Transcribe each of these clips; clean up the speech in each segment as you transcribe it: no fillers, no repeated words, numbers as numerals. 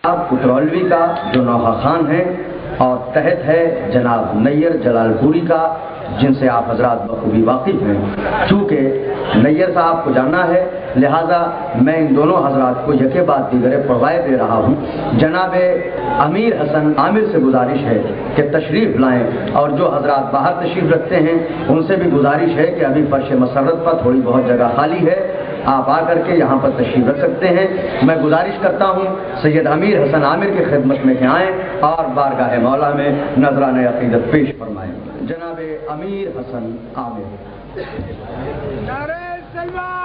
आप कुतरौलवी का जो नौहा खान है और तहत है जनाब नैयर जलालपुरी का, जिनसे आप हजरात बखूबी वाकिफ हैं। चूँकि नैयर साहब को जानना है, लिहाजा मैं इन दोनों हजरात को यके बाद दीगरे पढ़वाए दे रहा हूँ। जनाब अमीर हसन आमिर से गुजारिश है कि तशरीफ़ लाएँ, और जो हजरात बाहर तशरीफ़ रखते हैं उनसे भी गुजारिश है कि अभी फर्श मसरत पर थोड़ी बहुत जगह खाली है, आप आकर के यहाँ पर तशरीफ़ रख सकते हैं। मैं गुजारिश करता हूँ सैयद अमीर हसन आमिर की खिदमत में के आएँ और बारगाह मौला में नजराने अक़ीदत पेश फरमाएँ। जनाब अमीर हसन आमिर। नारे सलमान।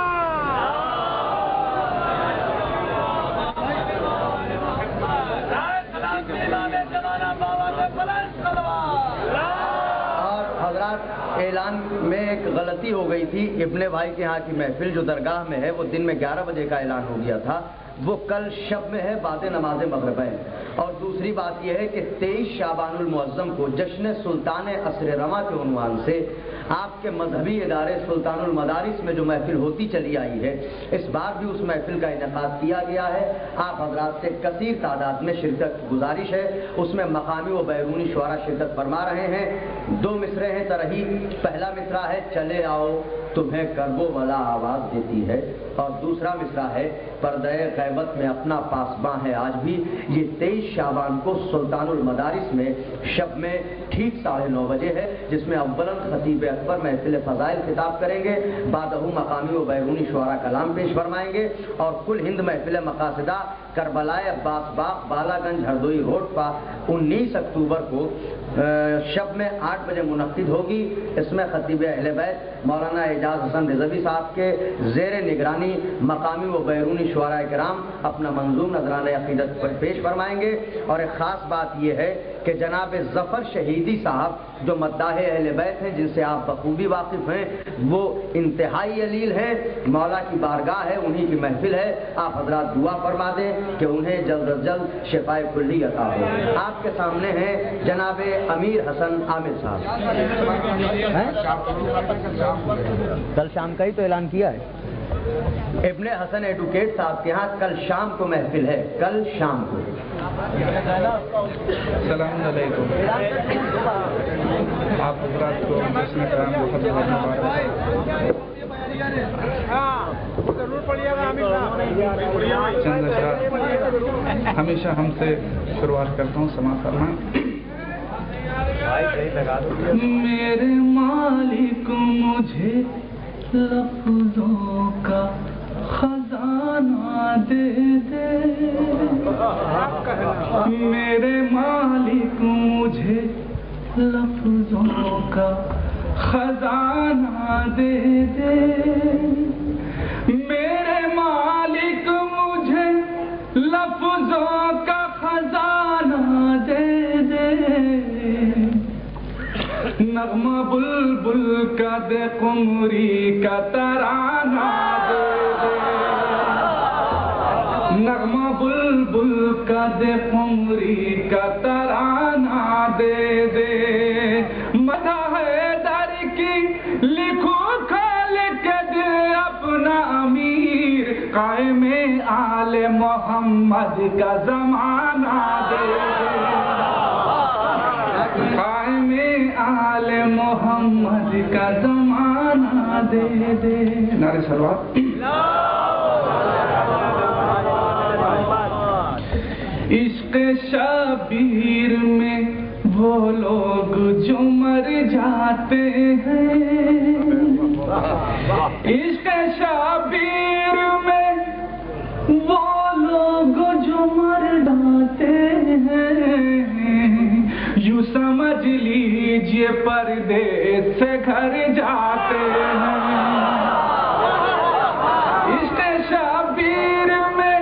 ऐलान में एक गलती हो गई थी, इब्ने भाई के यहाँ की महफिल जो दरगाह में है वो दिन में 11 बजे का ऐलान हो गया था, वो कल शब में है बाद नमाज मगरिबैन। और दूसरी बात यह है कि 23 शाबानुल मुअज़्ज़म को जश्न सुल्तान असर रवा के उन्वान से आपके मजहबी इदारे सुल्तानुल मदारिस में जो महफिल होती चली आई है, इस बार भी उस महफिल का इनेकाद किया गया है। आप हजरात से कसीर तादाद में शिरकत की गुजारिश है। उसमें मकामी व बैरूनी शुअरा शिरकत फरमा रहे हैं। 2 मिसरे हैं तरही। पहला मिसरा है चले आओ तुम्हें करबो वाला आवाज़ देती है, और दूसरा मिसरा है पर्दे ग़ैबत में अपना पासबां है आज भी। ये 23 शाबान को सुल्तानुल मदारिस में शब में ठीक 9:30 बजे है, जिसमें अव्वलन खतीब अकबर महफिल फ़ज़ाइल खिताब करेंगे, बादहू मकामी व बैरूनी शुअरा कलाम पेश फरमाएंगे, और कुल हिंद महफिल मकासिदा करबलाए अब्बास बाग बालागंज हरदोई रोड पर 19 अक्टूबर को शब में 8 बजे मुनक्किद होगी। इसमें खतीब अहले बैत मौलाना एजाज हसन रिजवी साहब के ज़ेर निगरानी मकामी व बैरूनी शुअरा किराम अपना मंजूम नजराने अक़ीदत पर पेश फरमाएंगे। और एक ख़ास बात यह है कि जनाब ज़फ़र शहीदी साहब जो मद्दाहे अहले बैत हैं, जिनसे आप बखूबी वाकिफ़ हैं, वो इंतहाई अलील हैं, मौला की बारगाह है, उन्हीं की महफिल है। आप हजरात दुआ फरमा दें कि उन्हें जल्द अज जल्द शिफाए कुल्ली अता हो। आपके सामने हैं जनाब अमीर हसन आमिर साहब। कल शाम का ही तो ऐलान किया है। इब्ने हसन एडवोकेट साहब के यहाँ कल शाम को महफिल है, कल शाम को। सलाम अलैकुम। आप हज़रात को जश्न कराम बहुत बहुत मुबारक। चंद अशआर हमेशा हमसे शुरुआत करता हूँ, समाअत फरमाएं। मेरे मालिक मुझे लफ्ज़ों का खजाना दे दे, मेरे मालिक मुझे लफ्ज़ों का खजाना दे दे, मेरे मालिक मुझे लफ्ज़ों का खजाना दे दे, नगमा बुलबुल का दे कुमरी का तराना दे दे, नगमा बुलबुल का दे कुमरी का तराना दे दे, मदह दर की लिखो खाल के दे अपना अमीर, कायमे आले मोहम्मद का जमाना दे दे, आले मोहम्मद का जमाना दे दे। नारे सलवात। इश्क़ शबीर में वो लोग जो मर जाते हैं, इश्क़ शबीर में वो लोग जो मर जाते हैं, यूं समझ लीजिए परदेस से घर जाते हैं। इश्क़ शबीर में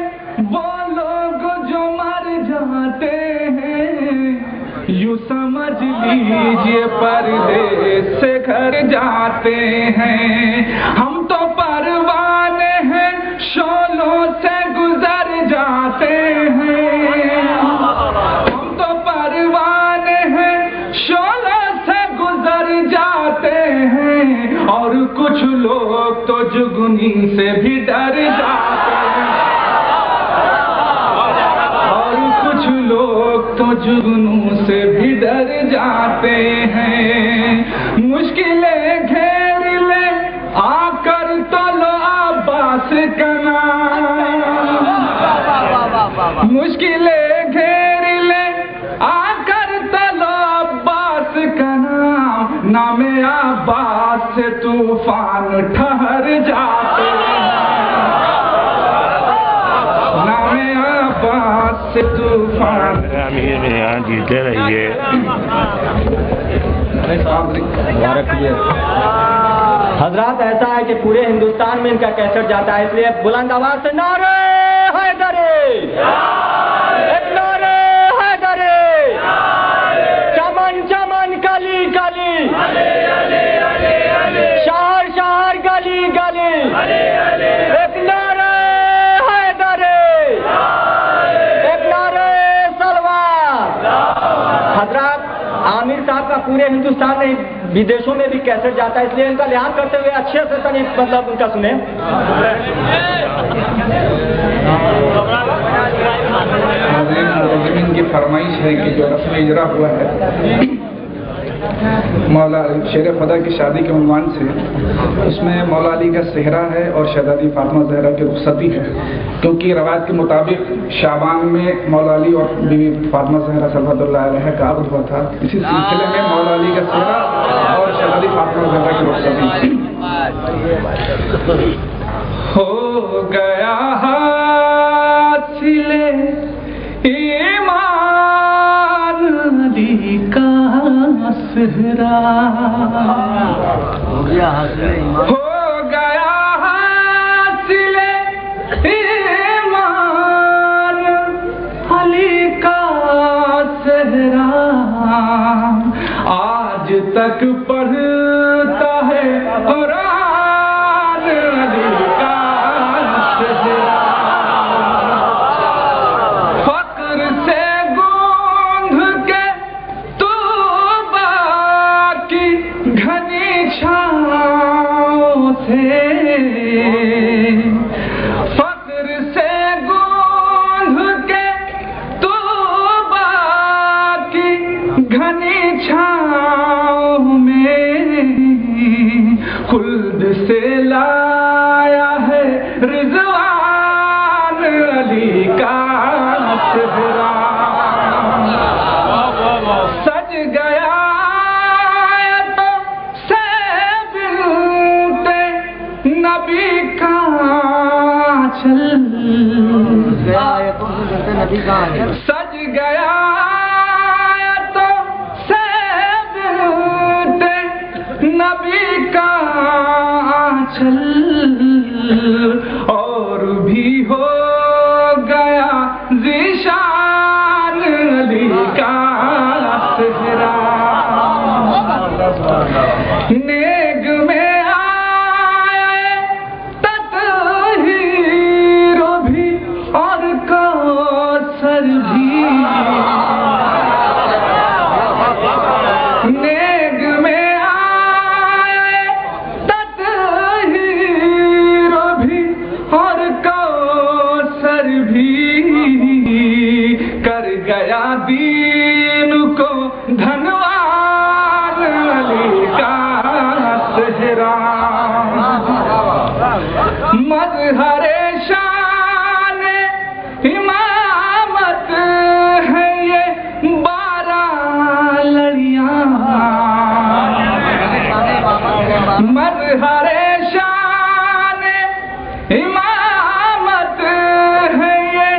वो लोग जो मर जाते हैं, यूं समझ लीजिए परदेस से घर जाते हैं। हम तो परवाने हैं शोलों से गुजर जाते हैं, हम तो परवाने हैं शोलों से गुजर जाते हैं, और कुछ लोग तो जुगनी से भी डर जाते हैं, और تو جگنوں سے بھی ڈر جاتے ہیں، مشکلیں گھیر لے آ کر تو لو عباس کا نام، مشکلیں گھیر لے آ کر تو لو عباس کا نام، نام عباس سے طوفان ٹھہر جاتے ہیں، نام عباس سے طوفان امیر میں یہاں جیتے رہیے۔ حضرات ایسا ہے کہ پورے ہندوستان میں ان کا کیسٹ جاتا ہے، اس لیے بلند آواز سے نعرہ حیدری، نعرہ حیدری، چمن چمن کلی کلی، شہر شہر گلی گلی، ایک نعرہ حیدری، ایک نعرہ سلوات۔ حضرات عامر صاحب کا پورے ہندوستان میں विदेशों में भी कैसेट जाता है, इसलिए इनका लिहाज करते हुए अच्छे से तनी मतलब उनका सुने। की फरमाइश है कि जो रस्म इजरा हुआ है मौला शेर खुदा की शादी के उन्वान से, उसमें मौला अली का सेहरा है और शहजादी फातिमा ज़हरा की रुखसती है, क्योंकि रवायत के मुताबिक शाबान में मौला अली और बीवी फातिमा ज़हरा सल्लल्लाहु अलैहा का अक़द हुआ था। इसी सिलसिले में मौला अली का सेहरा और शहजादी फातिमा ज़हरा की रुखसती हो गया हासिले ईमान अली का सेहरा, हो गया हासिले ईमान अली का सेहरा, आज तक पढ़ता है कुरान अली का सेहरा, फक्र से गूंध के तौबा की घनी छाँव से, फक्र से गूंध के तौबा की घनी छाँव में, खुल्द से लाया है रिज़वान अली का सेहरा, सज गया तो से बिनते नबी का चल, सज गया तो से बिनते नबी का चल, और भी हो गया ज़ीशान अली का सेहरा, नेग में आए तत्हीर भी और कौसर भी, नेग में आए तत्हीर भी और कौसर भी, कर गया दीन को धनवान अली का सेहरा, मज़हरे शान इमामत है ये 12 लड़ियाँ, मज़हरे शान इमामत है ये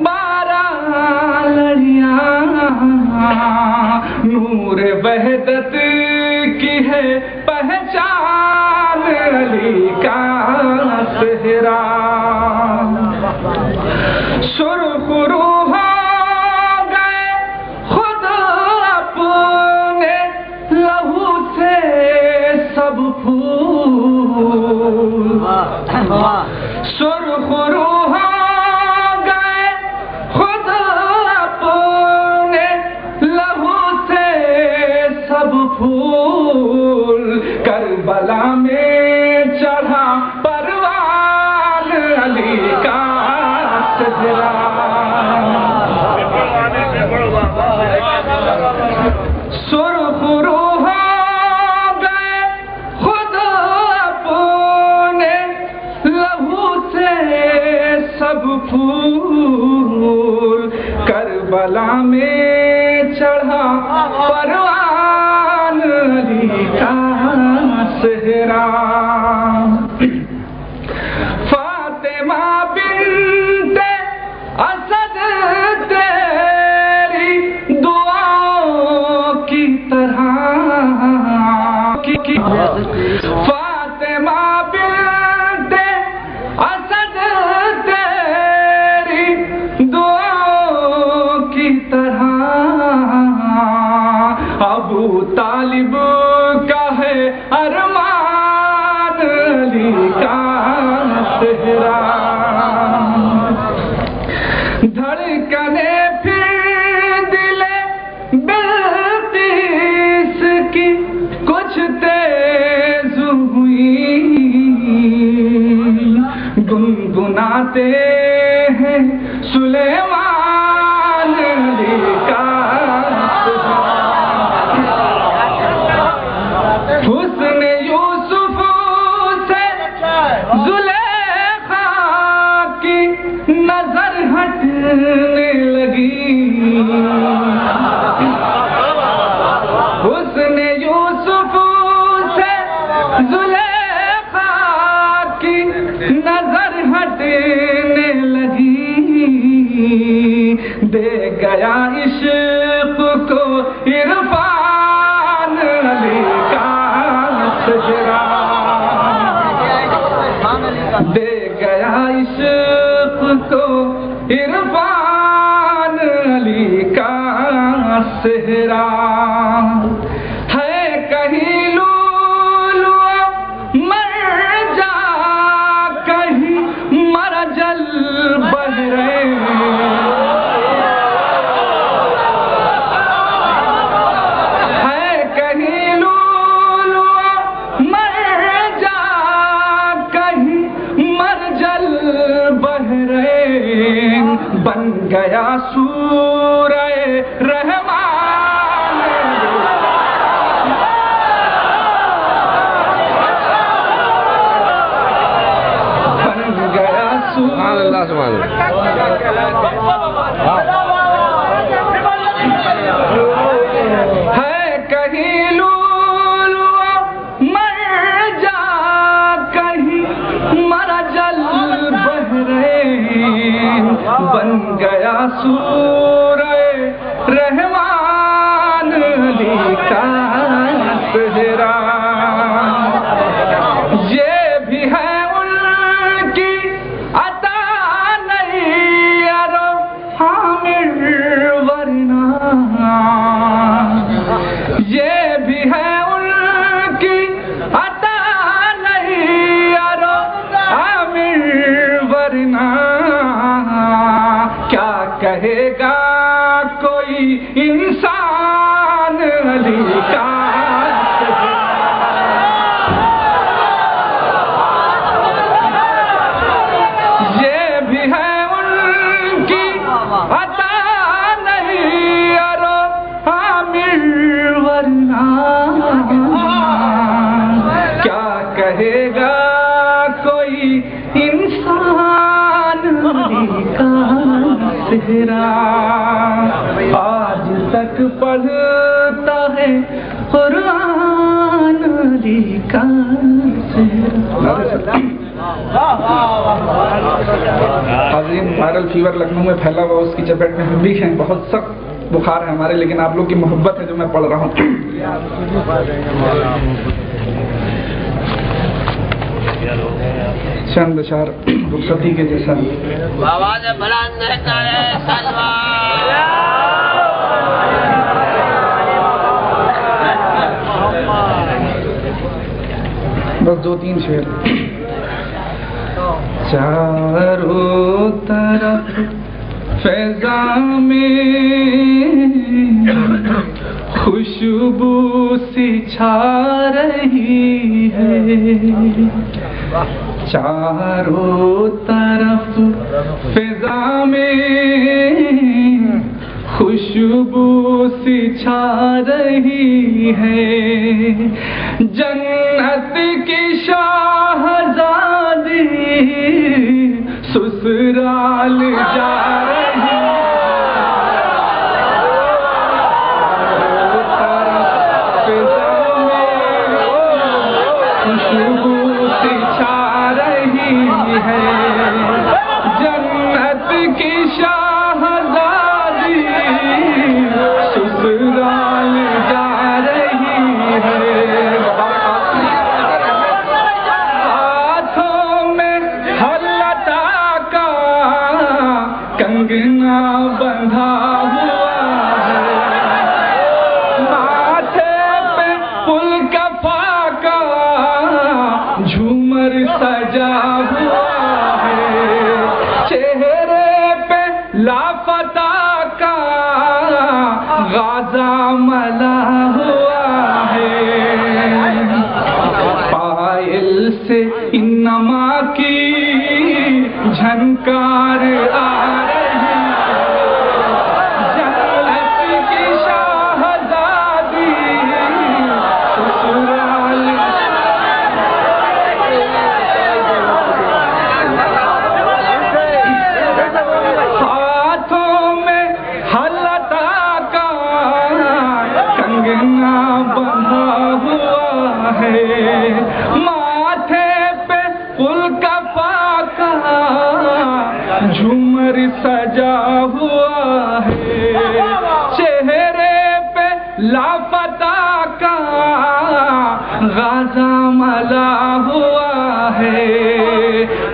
12 लड़ियाँ, नूर वहदत की है पहचान अली का सेहरा, सुर्ख रूह हो गए खुद अपने लहू से सब फूल, सुर्ख रूह हो गए खुद अपने लहू से सब फूल, करबला में चढ़ा परवान अली का सेहरा, سرخرو ہو گئے خود اپنے لہو سے سب پھول، کربلا میں چڑھا پروان علی کا صحرا، فاطمہ بنت اسد تیری دعاؤں کی طرح، فاطمہ بنت اسد تیری دعاؤں کی طرح، ابو طالب کا ہے ارمان علی کا صحرا، دھڑکنے پھر دل بلقیس کی کچھ تیز ہوئی، گنگناتے ہیں سلیمان علی کا صحرا، حسن یوسف سے زلیخا کی نظر ہٹنے لگی، حسن یوسف سے زلیخا کی نظر ہٹنے لگی، دے گیا عشق کو عرفان علی کا صحرا، دے گیا عشق کو عرفان علی کا صحرا، ہے کہیں لولو مرجا کہیں مرجل بحرے، ہے کہیں لولو مرجا کہیں مرجل بحرین، بن گیا سورہ رحمان، بن گیا سورہ ہے کہیں لولو مرجا کہیں مرجل بحرین، بن گیا سورہ رحمان علی کا صحرا، یہ بھی ہے ان کی عطا نہیں ارو حامل ورنہ، یہ بھی ہے ان کی عطا نہیں ارو حامل ورنہ، کیا کہے گا کوئی انسان علی کا صحرا، یہ بھی ہے ان کی عطا نہیں ارو حامل ورنہ، کیا کہے گا کوئی انسان علی کا صحرا، آج تک پڑھتا ہے قرآن علی کا صحرا۔ حاضرین، وائرل فیور لکھنؤ میں پھیلا ہوا، اس کی چپیٹ میں ہم بھی ہیں، بہت سخت بخار ہے ہمارے، لیکن آپ لوگ کی محبت ہے جو میں پڑھ رہا ہوں۔ چند اشعار رخصتی کے جیسا، آواز بلند کرے سلوات، بس دو تین شعر۔ چاروں طرف فضا میں خوشبو سی چھا رہی ہے، چاروں طرف فضا میں خوشبو خوشبو سی چھا رہی ہے، جنت کی شاہزادی سسرال جا رہی ہے، خوشبو سی چھا رہی ہے، جنت کی شاہزادی سسرال جا رہی ہے، ہاتھوں میں حلتا کا کنگنا بندھا ہوا ہے، ماتھے پہ پل کفا کا جھومر سجا ہوا ہے، چہرے پہ لاپتہ کا غازہ ملا ہوا ہے، پائل سے انما کی جھنکار آ رہی ہے، جنت کی شاہزادی سسرال ہاتھوں میں حلتا کا کنگنا بندھا ہوا ہے، ماتھے پہ پل کفا کا جھومر سجا ہوا ہے، چہرے پہ لاپتہ کا غازہ ملا ہوا ہے،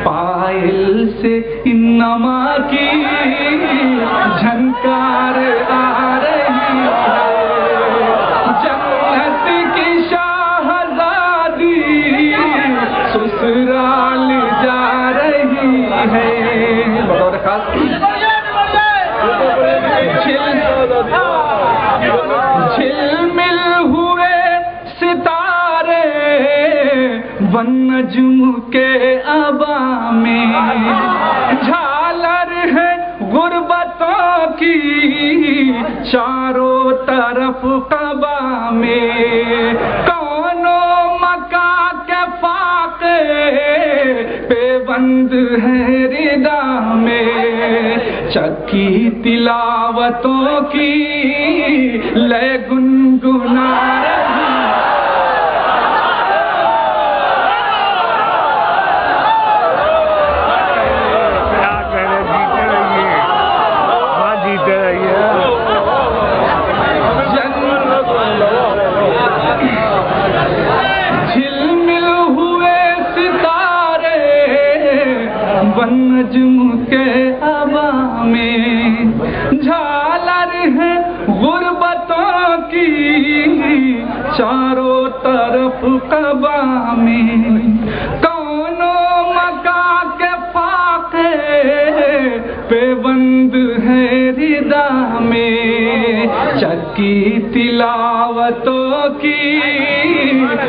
پائل سے انما کی جھنکار آ رہی ہے، جنت کی شاہزادی سسرال جا رہی ہے، بطور خاص جھلمل ہوئے ستارے ون نجم کے ابا میں، جھالر ہے غربتوں کی چاروں طرف قبا میں، کونوں مکاں کے فاقے پہ بند ہے ردا میں، چکی تلاوتوں کی لے گنگنا رہی، جھلمل ہوئے ستارے ون نجم کے ابا میں، جھالر ہے غربتوں کی چاروں طرف قبا میں، کونوں مکاں کے فاقے پہ بند ہے ردا میں، چکی تلاوتوں کی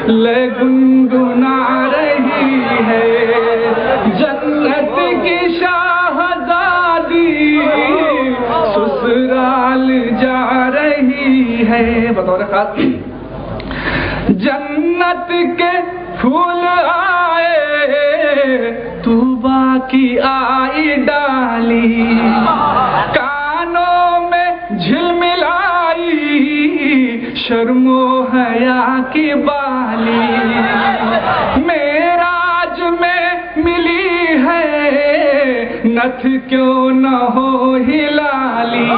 لے گنگنا رہی ہے، جنت کی شاہزادی سسرال جا رہی ہے، بطور خاص جنت کے پھول آئے طوبیٰ کی آئی ڈالی، کانوں میں جھلملائی شرم و حیا کی بالی، معراج میں ملی ہے نتھ کیوں نہ ہو ہلالی،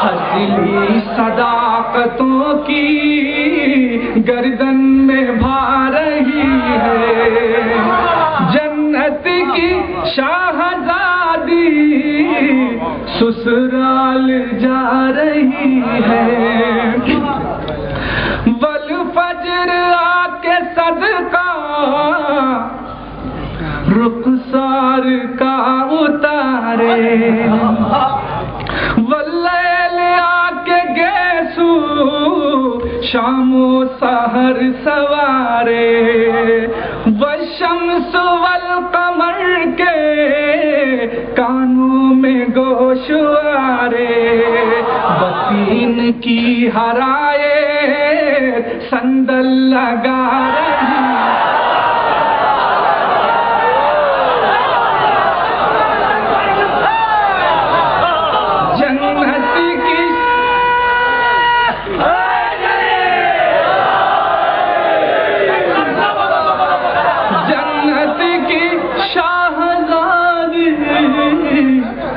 ہسلی صداقتوں کی گردن میں بھا رہی ہے، جنت کی شاہزادی سسرال جا رہی ہے، والفجر آ کے صدقہ رخسار کا اتارے، واللیل آ کے گیسو شام و سحر سوارے، والشمس والقمر کے کانوں میں گوشوارے، دین کی ہرائے سندل لگا رہی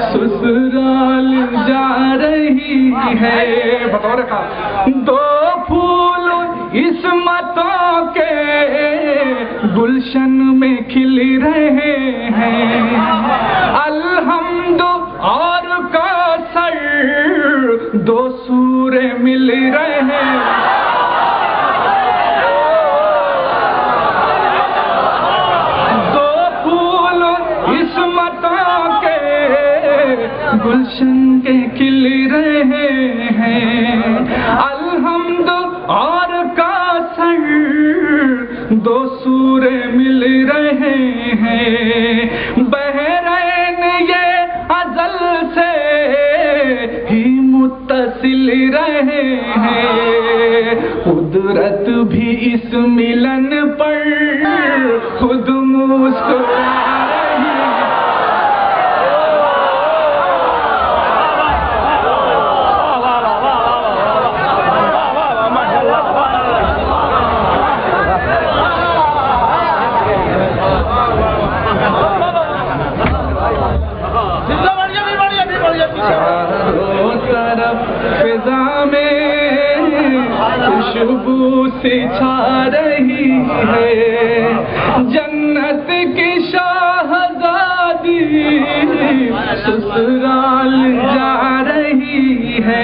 سسرال جا رہی ہے بطور خاص دو پھول عصمتوں کے گلشن میں کھل رہے ہیں الحمد اور کوثر دو سورے مل رہے ہیں گلشن کے کھل رہے ہیں الحمد اور کوثر دو سورے مل رہے ہیں بحرین یہ ازل سے ہی متصل رہے ہیں قدرت بھی اس ملن پر خود مسکرا رہی ہے چاروں طرف فضا میں خوشبو سی چھا رہی ہے جنت کی شہزادی سسرال جا رہی ہے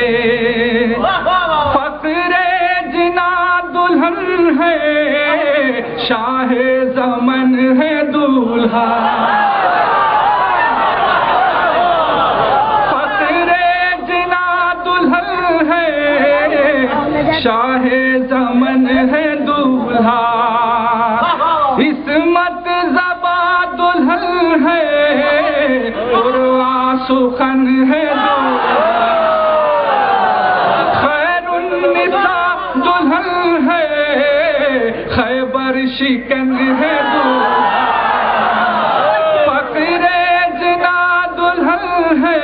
فخر جنا دلہن ہے شاہ زمن ہے دولہا شاہ زمن ہے دولہا عصمت زبا دلہن ہے اور سخن ہے دولہا خیر النساء دلہن ہے خیبر شکن ہے دولہا فقر جنا دلہن ہے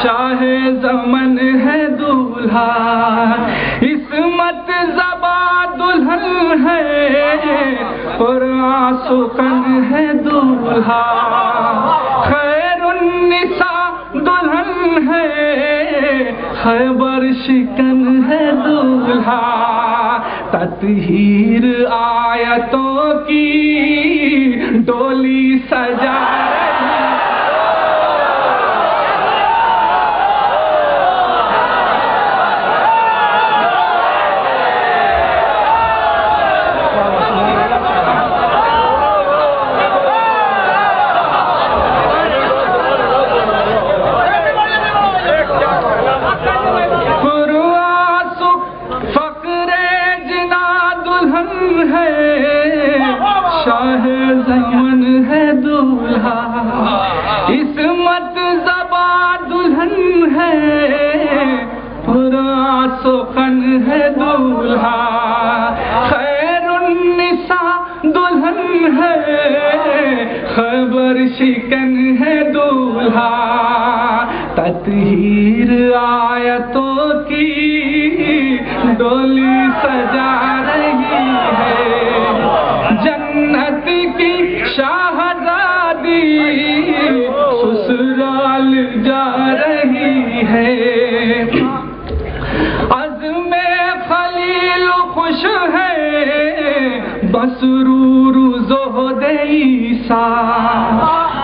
شاہ زمن ہے دولہا عصمت زبا دلہن ہے اور سخن ہے دولہا خیر النساء دلہن ہے خیبر شکن ہے دولہا تطہیر آیتوں کی ڈولی سجا شاہ زمن ہے دولہا عصمت زبا دلہن ہے پورا سخن ہے دولہا خیر النساء دلہن ہے خیبر شکن ہے دولہا تطہیر آیتوں کی ڈولی سجا رہی ہے جنت کی شہزادی سسرال جا رہی ہے عزم خلیل خوش ہے مسرور زہد عیسیٰ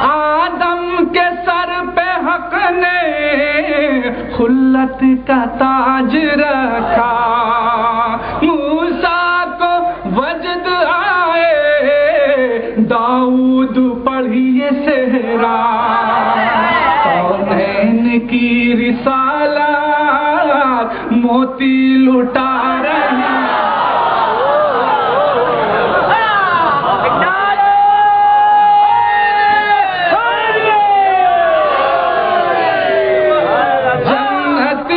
آدم کے سر پہ حق نے خلت کا تاج رکھا موسیٰ کو وجد داؤد پڑھیے صحرا کونین کی رسالات موتی لٹا رہی جنت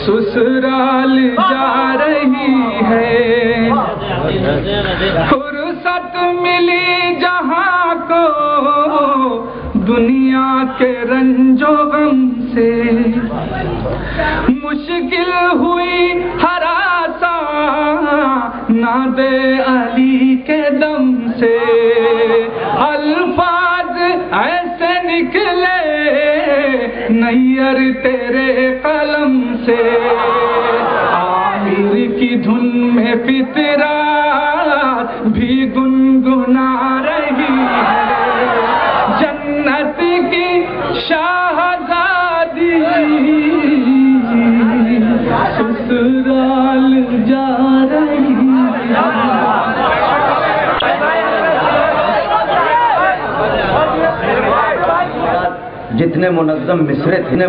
سسرال جا رہی ہے، فرصت ملی جہاں کو دنیا کے رنج و غم سے، مشکل ہوئی ہراساں ناد علی کے دم سے، الفاظ ایسے نکلے نیر تیرے قلم سے، عامر کی دھن میں فطرت بھی گنگنا رہی ہے، جنت کی شہزادی سسرال جا رہی ہے۔ جتنے منظم مصرے تھے